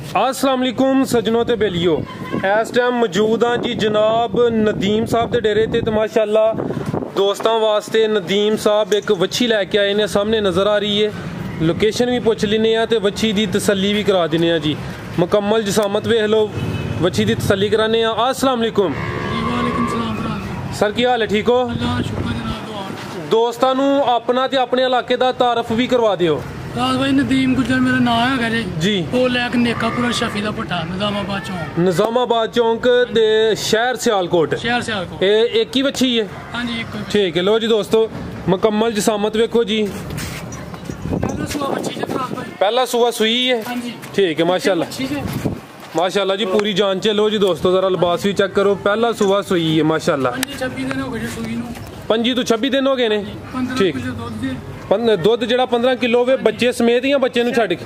अस्सलाम वालेकुम सजनों ते बेलियो, इस टाइम मौजूद हाँ जी जनाब नदीम साहब के डेरे ते माशाल्लाह दोस्तों वास्ते नदीम साहब एक वच्छी लैके आए ने, सामने नज़र आ रही है। लोकेशन भी पुछ लेने ते वच्छी की तसल्ली भी करा देने जी। मुकम्मल जिसामत वेख लो, वच्छी की तसल्ली कराने। अस्सलाम वालेकुम सर, की हाल है? ठीक हो? दोस्तों अपना ते अपने इलाके का तारफ भी करवा दियो। भाई नदीम गुजर मेरा नाम है जी। वो लैक नेकापुरा शफी दा भट्टा निजामाबाद चौंक दे शहर सियालकोट। एक ही बच्ची है? हाँ जी, ठीक है। लो जी दोस्तों मुकम्मल जिसामत वेखो जी। पहला सुबह सुई है। ठीक है माशाल्लाह माशाल्लाह जी, पूरी जान चे। लो जी दोस्तों जरा लिबास भी चेक करो, पहला सुबह सुई है माशाल्लाह। 25 तो 26 दिन हो गए ने। ठीक, दुध जरा 15 किलो वे बच्चे समेत या बच्चे नु छड़ के?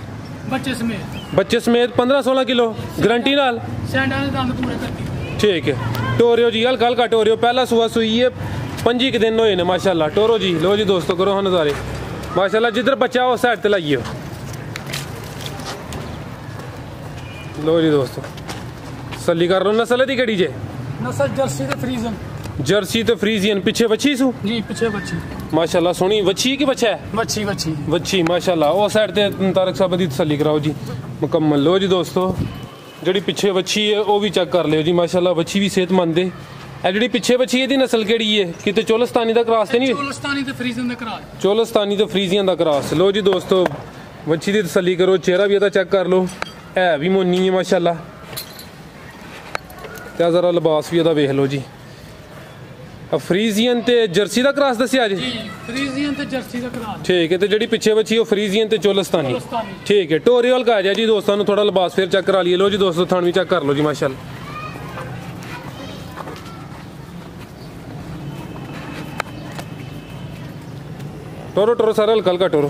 बच्चे समेत 15-16 किलो गारंटी नाल। ठीक है, टोरियो जी हल्का हल्का टोरियो। पहला सुबह सुई है, 25 दिन होए ने माशाल्लाह। टोरो जी। लो जी दोस्तों करो हाँ नज़ारे माशाल्लाह। जिधर बच्चा उस साइड ते लाइए। लो जी दोस्तों सली कर लो। नस्ल दी केड़ी जे? नस्ल जर्सी ते फ्रीजन। जर्सी तो फ्रीजियन। पीछे बच्ची सू जी? पीछे बच्ची माशाल्लाह। सोनी बच्ची की बच्चा है? बच्ची माशाल्लाह। वो साइड ते तारक साहब दी तसल्ली कराओ जी मुकम्मल। लो जी दोस्तों जड़ी पीछे बच्ची है वो भी चेक कर लियो जी माशाल्लाह। बच्ची भी सेहतमंद है। जी पीछे बच्ची है नस्ल केड़ी है? किते चोलस्तानी दा क्रॉस ते नहीं? चोलस्तानी ते फ्रीजन दा क्रॉस। चोलस्तानी ते फ्रीजियन दा क्रॉस। लो जी दोस्तों बच्ची दी तसल्ली करो, चेहरा भी चेक कर लो, है भी मोनी है माशाल्लाह। ते जरा लिबास भी वेख लो जी। फ्रीजियन ते जर्सी दा क्रॉस दस्या जी? फ्रीजियन ते जर्सी दा क्रॉस। ठीक है। तो जी पिछे बची वो फ्रीजियन ते चोलस्तानी। ठीक है। टोरियल का जी दोस्तों थोड़ा लिबास फिर चेक करा लिए। लो जी दोस्तों थान भी चेक कर लो जी माशाल्लाह। टोरो टोरो सारा हल्का हल्का टोरो।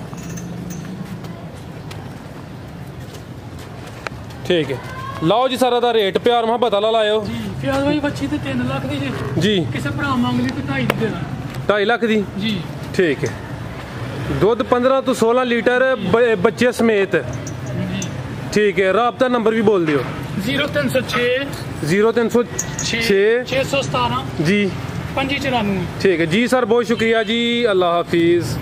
ठीक है। लाओ जी सारा दा रेट प्यार मोहब्बत आला लाओ भाई। बच्ची ते 3 लाख दी जी। किसे भरा मांग ली ते 2.5 दी। 2.5 लाख दी जी। ठीक है। दूध 15 तो 16 लीटर बच्चे समेत। ठीक है। राब्ता नंबर भी बोल दियो। 0306 06 617 जी 2594। ठीक है जी सर, बहुत शुक्रिया जी। अल्लाह हाफिज।